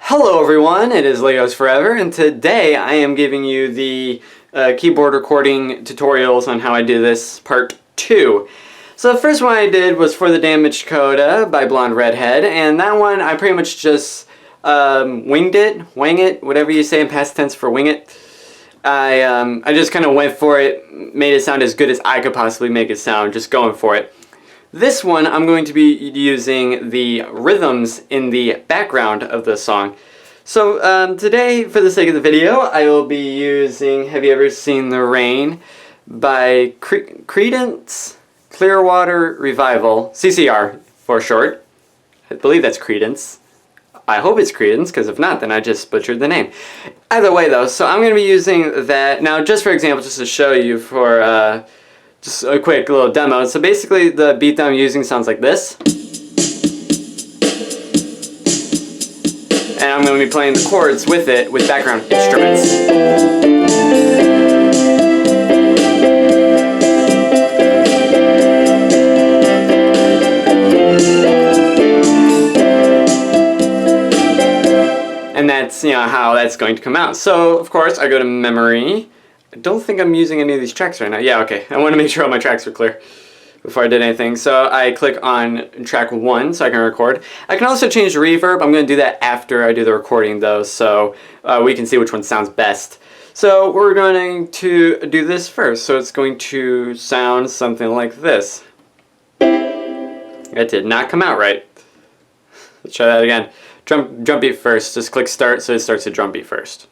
Hello everyone, it is Legos Forever, and today I am giving you the keyboard recording tutorials on how I do this, part 2. So the first one I did was For the Damaged Coda by Blonde Redhead, and that one I pretty much just wang it, whatever you say in past tense for wing it. I just kind of went for it, made it sound as good as I could possibly make it sound, just going for it. This one, I'm going to be using the rhythms in the background of the song. So today, for the sake of the video, I will be using Have You Ever Seen the Rain by Creedence Clearwater Revival, CCR for short. I believe that's Creedence. I hope it's Creedence, because if not, then I just butchered the name. Either way though, so I'm going to be using that. Now, just for example, just to show you for just a quick little demo. So basically the beat that I'm using sounds like this. And I'm going to be playing the chords with it with background instruments. And that's, how that's going to come out. So, of course, I go to memory. I don't think I'm using any of these tracks right now. Yeah, okay. I want to make sure all my tracks are clear before I did anything. So I click on track 1 so I can record. I can also change the reverb. I'm going to do that after I do the recording though, so we can see which one sounds best. So we're going to do this first. So it's going to sound something like this. That did not come out right. Let's try that again. Drum beat first. Just click start so it starts a drum beat first.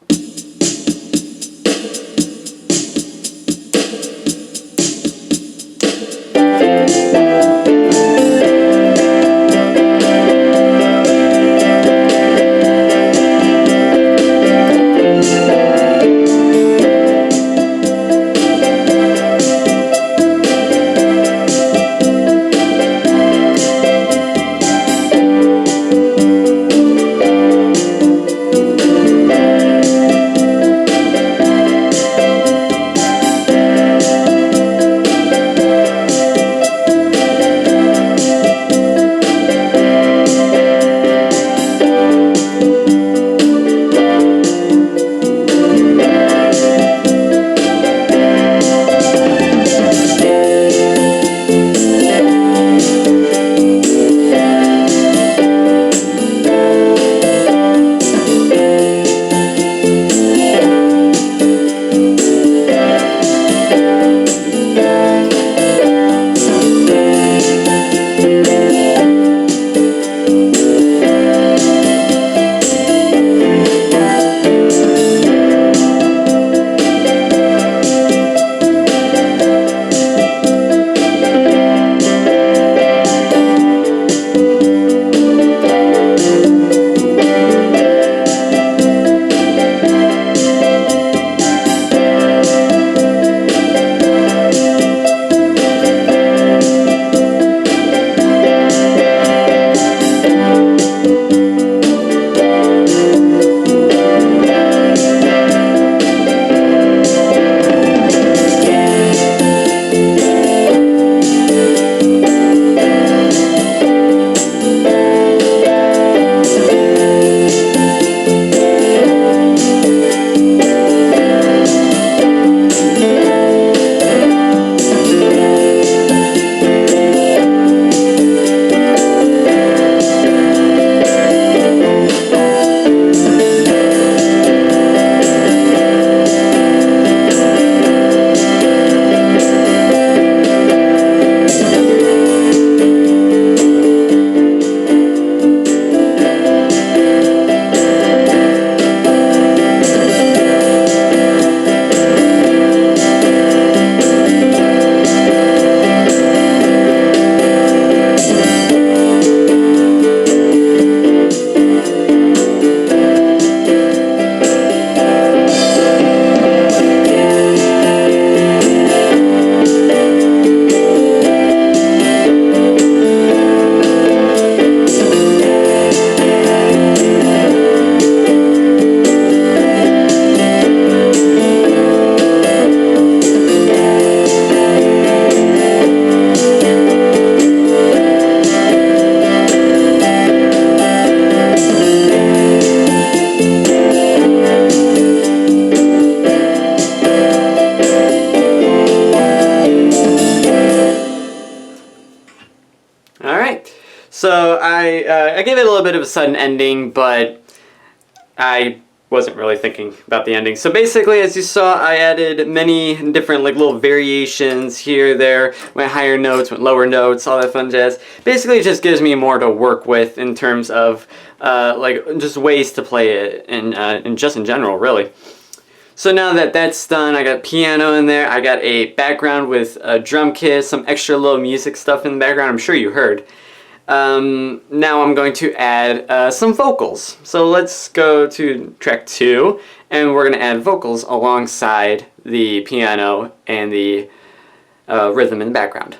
I gave it a little bit of a sudden ending, but I wasn't really thinking about the ending. So basically, as you saw, I added many different like little variations here, there, went higher notes, went lower notes, all that fun jazz. Basically, it just gives me more to work with in terms of like just ways to play it, and just in general, really. So now that that's done, I got piano in there, I got a background with a drum kit, some extra little music stuff in the background, I'm sure you heard. Now I'm going to add some vocals. So let's go to track 2, and we're going to add vocals alongside the piano and the rhythm in the background.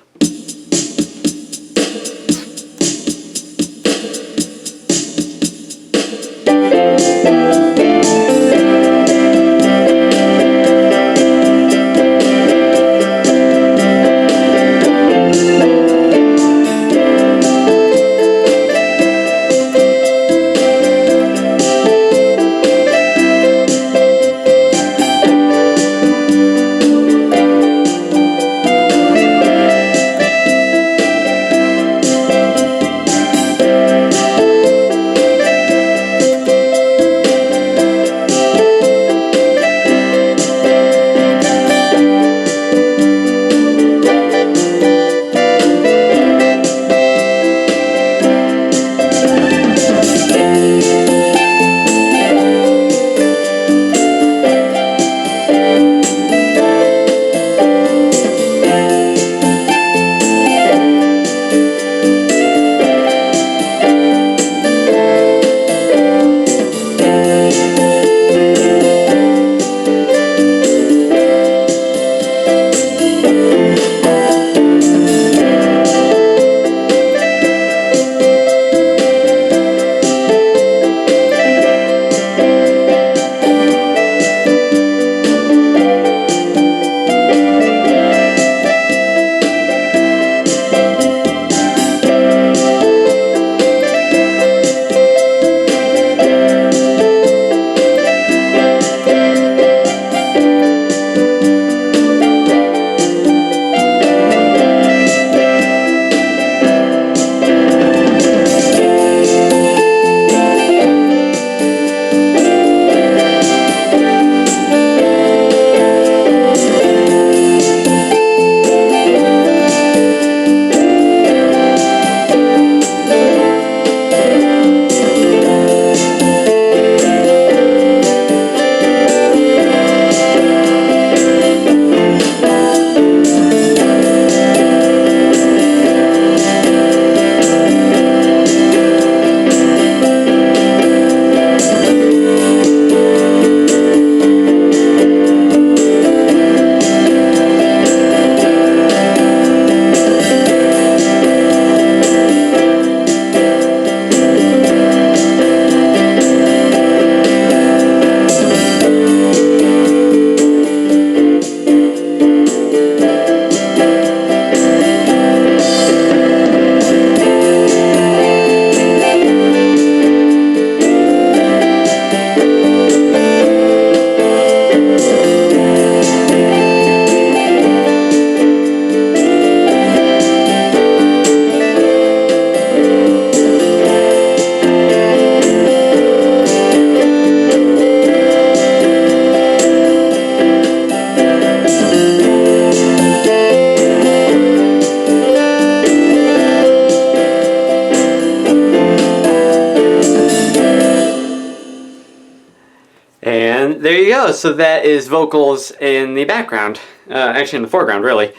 And there you go. So that is vocals in the background. Actually in the foreground, really.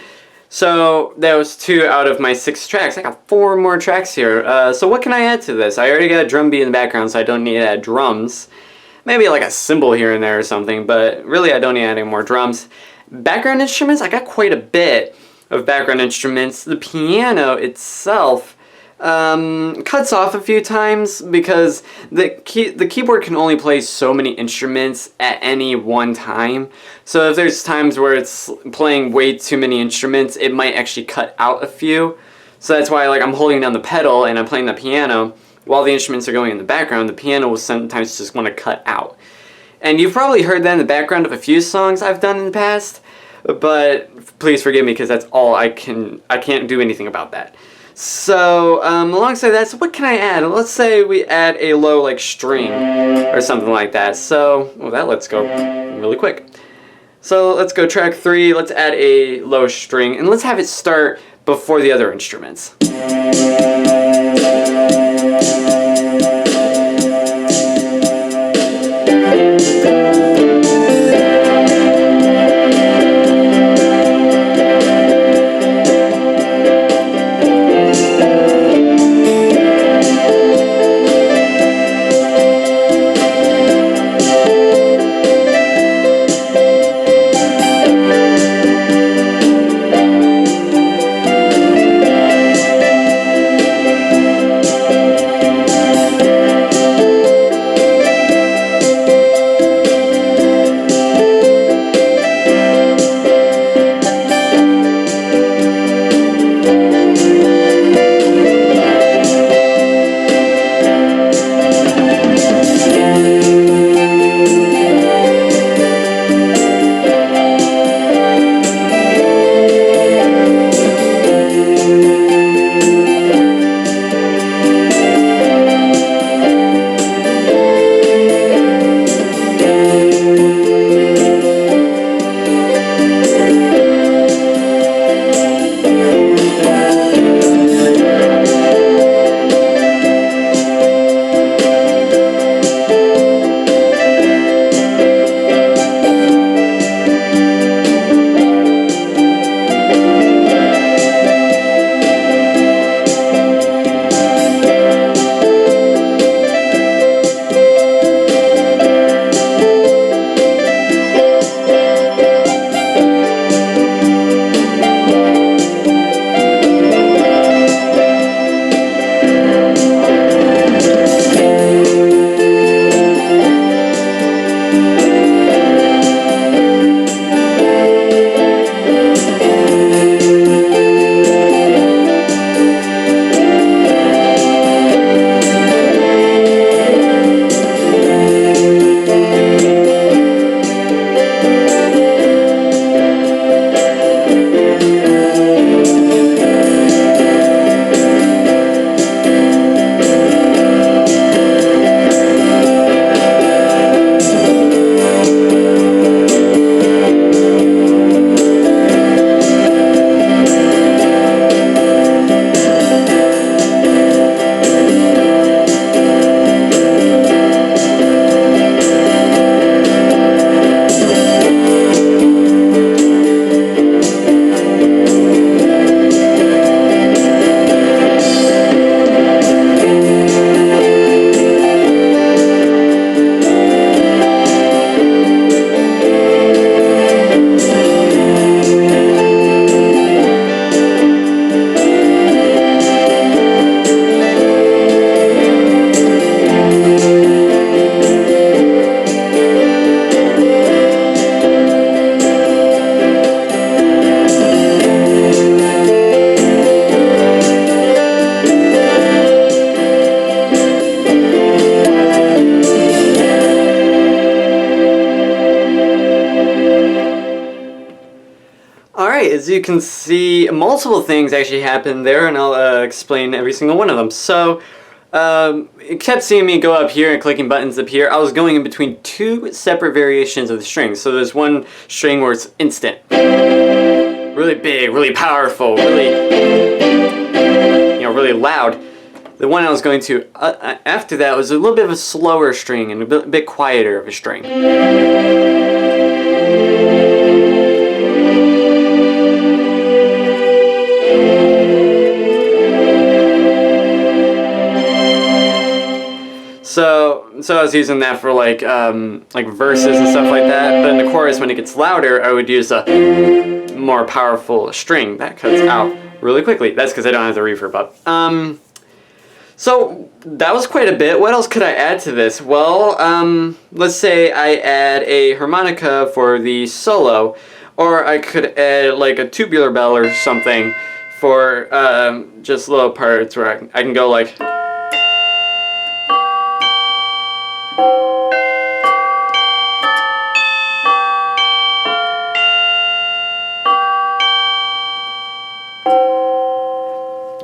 So that was 2 out of my 6 tracks. I got 4 more tracks here. So what can I add to this? I already got a drum beat in the background, so I don't need to add drums. Maybe like a cymbal here and there or something, but really I don't need to add any more drums. Background instruments, I got quite a bit of background instruments. The piano itself cuts off a few times because the keyboard can only play so many instruments at any one time. So if there's times where it's playing way too many instruments, it might actually cut out a few. So that's why like I'm holding down the pedal and I'm playing the piano while the instruments are going in the background. The piano will sometimes just want to cut out. And you've probably heard that in the background of a few songs I've done in the past, but please forgive me because that's all I can't do anything about that. So alongside that, so what can I add? Let's say we add a low like string or something like that. So well, that let's go really quick. So let's go track 3. Let's add a low string and let's have it start before the other instruments. Alright, as you can see, multiple things actually happened there, and I'll explain every single one of them. So, it kept seeing me go up here and clicking buttons up here. I was going in between 2 separate variations of the string. So there's one string where it's instant. Really big, really powerful, really, really loud. The one I was going to after that was a little bit of a slower string and a bit quieter of a string. So I was using that for like verses and stuff like that. But in the chorus, when it gets louder, I would use a more powerful string that cuts out really quickly. That's because I don't have the reverb up. So that was quite a bit. What else could I add to this? Well, let's say I add a harmonica for the solo, or I could add like a tubular bell or something for just little parts where I can go like.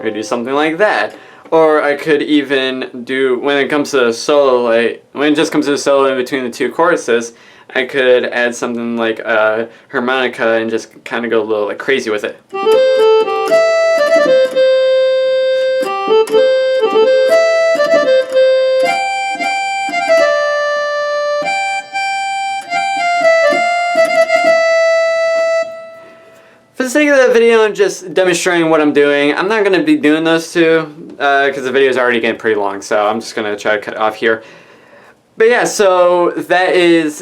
I could do something like that. Or I could even do, when it comes to a solo, when it just comes to a solo in between the two choruses, I could add something like a harmonica and just kind of go a little like crazy with it. For the sake of the video and just demonstrating what I'm doing, I'm not going to be doing those two because the video is already getting pretty long, so I'm just going to try to cut it off here. But yeah, so that is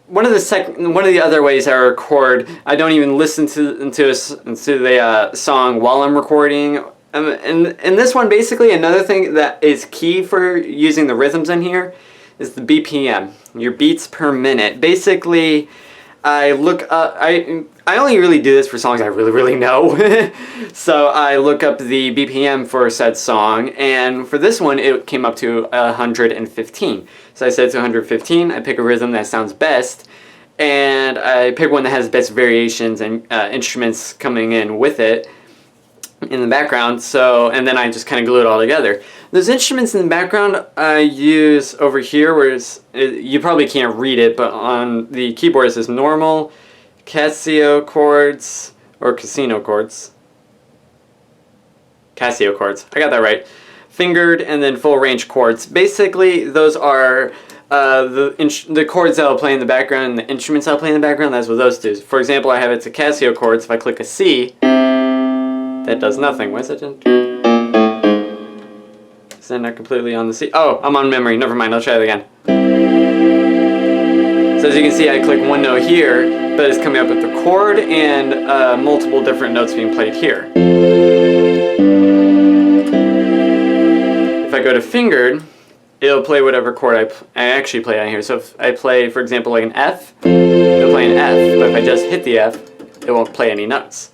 one of the other ways I record. I don't even listen to the song while I'm recording. And this one, basically, another thing that is key for using the rhythms in here is the BPM, your beats per minute. Basically, I look up, I only really do this for songs I really know. So I look up the BPM for said song, and for this one it came up to 115. So I set to 115, I pick a rhythm that sounds best, and I pick one that has best variations and instruments coming in with it in the background, and then I just kind of glue it all together. Those instruments in the background I use over here, you probably can't read it, but on the keyboard it says normal, Casio chords, or casino chords. Casio chords, I got that right. Fingered, and then full range chords. Basically, those are the chords that I'll play in the background and the instruments I'll play in the background. That's what those do. For example, I have it to Casio chords. If I click a C, that does nothing. Why is that doing? Is that not completely on the C? Oh, I'm on memory. Never mind. I'll try it again. So as you can see, I click one note here, but it's coming up with the chord and multiple different notes being played here. If I go to fingered, it'll play whatever chord I actually play on here. So if I play, for example, like an F, it'll play an F. But if I just hit the F, it won't play any notes.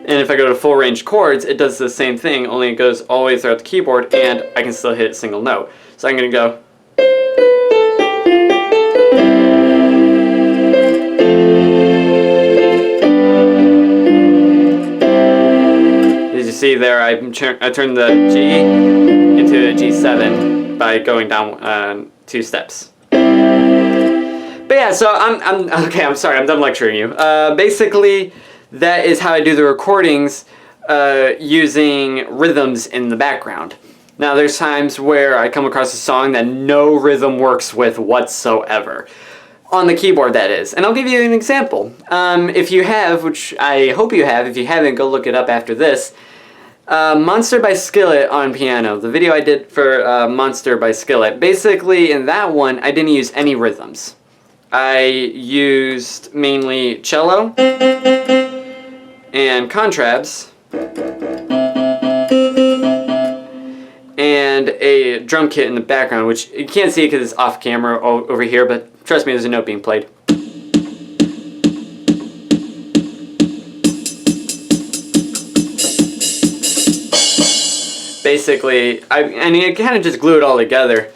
And if I go to full range chords, it does the same thing, only it goes all the way throughout the keyboard, and I can still hit a single note. So I'm going to go. As you see there, I turned the G into a G7 by going down 2 steps. But yeah, so I'm sorry, I'm done lecturing you. Basically, that is how I do the recordings using rhythms in the background. Now there's times where I come across a song that no rhythm works with whatsoever. On the keyboard, that is. And I'll give you an example. If you have, which I hope you have, if you haven't, go look it up after this. Monster by Skillet on piano. The video I did for Monster by Skillet. Basically, in that one, I didn't use any rhythms. I used mainly cello and contrabs and a drum kit in the background, which you can't see because it's off camera over here, but trust me, there's a note being played. Basically, I kind of just glue it all together.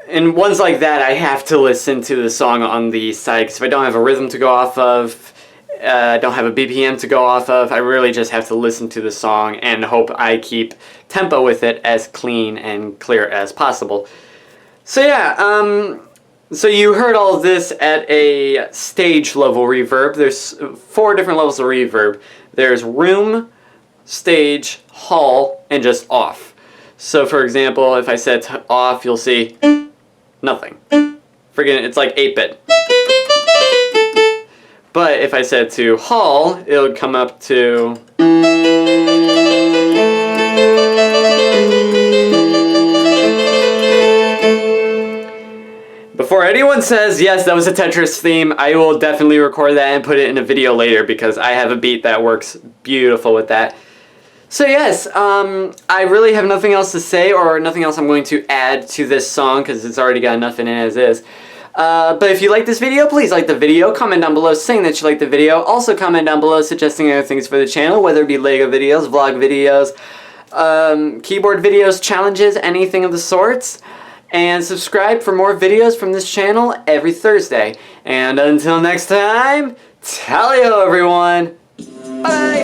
And ones like that, I have to listen to the song on the side, because if I don't have a rhythm to go off of, don't have a BPM to go off of, I really just have to listen to the song and hope I keep tempo with it as clean and clear as possible. So yeah, so you heard all of this at a stage level reverb. There's 4 different levels of reverb. There's room, stage, hall, and just off. So for example, if I set off, you'll see nothing. Forget it, it's like 8-bit. But if I set to hall, it'll come up to... Before anyone says, yes, that was a Tetris theme, I will definitely record that and put it in a video later, because I have a beat that works beautiful with that. So yes, I really have nothing else to say, or nothing else I'm going to add to this song, because it's already got enough in it as is. But if you like this video, please like the video, comment down below saying that you like the video. Also comment down below suggesting other things for the channel, whether it be LEGO videos, vlog videos, keyboard videos, challenges, anything of the sorts. And subscribe for more videos from this channel every Thursday. And until next time, Tally-ho, everyone! Bye!